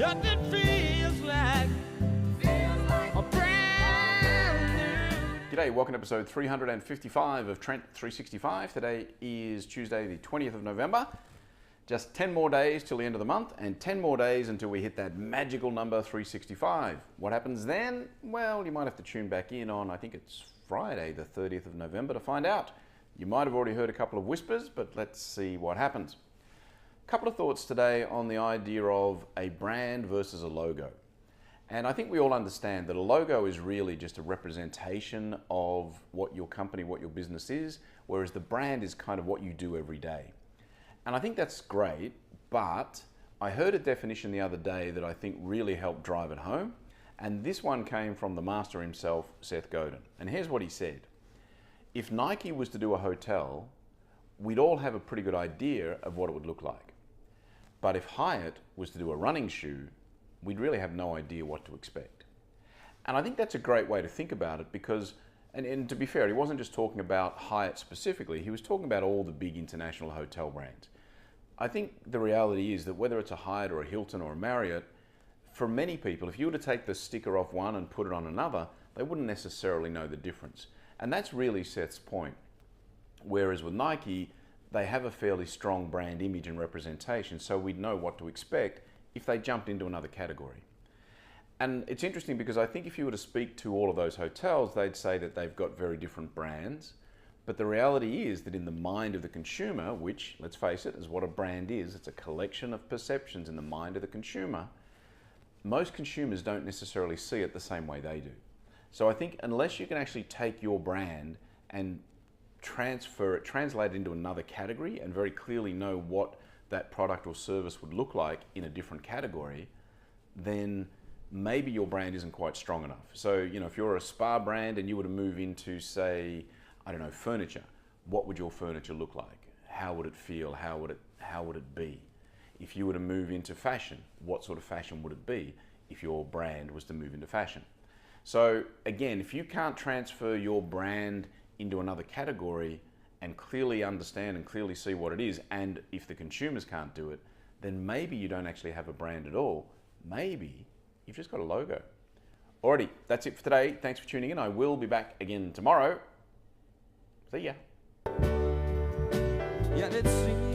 Nothing feels like a brand new. G'day, welcome to episode 355 of Trent365. Today is Tuesday, the 20th of November. Just 10 more days till the end of the month and 10 more days until we hit that magical number 365. What happens then? Well, you might have to tune back in on, I think it's Friday, the 30th of November to find out. You might have already heard a couple of whispers, but let's see what happens. A couple of thoughts today on the idea of a brand versus a logo. And I think we all understand that a logo is really just a representation of what your company, what your business is, whereas the brand is kind of what you do every day. And I think that's great, but I heard a definition the other day that I think really helped drive it home. And this one came from the master himself, Seth Godin. And here's what he said. If Nike was to do a hotel, we'd all have a pretty good idea of what it would look like. But if Hyatt was to do a running shoe, we'd really have no idea what to expect. And I think that's a great way to think about it because, and to be fair, he wasn't just talking about Hyatt specifically, he was talking about all the big international hotel brands. I think the reality is that whether it's a Hyatt or a Hilton or a Marriott, for many people, if you were to take the sticker off one and put it on another, they wouldn't necessarily know the difference. And that's really Seth's point. Whereas with Nike, they have a fairly strong brand image and representation, so we'd know what to expect if they jumped into another category. And it's interesting because I think if you were to speak to all of those hotels, they'd say that they've got very different brands. But the reality is that in the mind of the consumer, which, let's face it, is what a brand is, it's a collection of perceptions in the mind of the consumer, most consumers don't necessarily see it the same way they do. So I think unless you can actually take your brand and transfer it, translate it into another category and very clearly know what that product or service would look like in a different category, then maybe your brand isn't quite strong enough. So, if you're a spa brand and you were to move into, say, I don't know, furniture, what would your furniture look like? How would it feel? How would it be? If you were to move into fashion, what sort of fashion would it be if your brand was to move into fashion? So again, if you can't transfer your brand into another category and clearly understand and clearly see what it is, and if the consumers can't do it, then maybe you don't actually have a brand at all. Maybe you've just got a logo. Alrighty, that's it for today. Thanks for tuning in. I will be back again tomorrow. See ya. Yeah, let's see.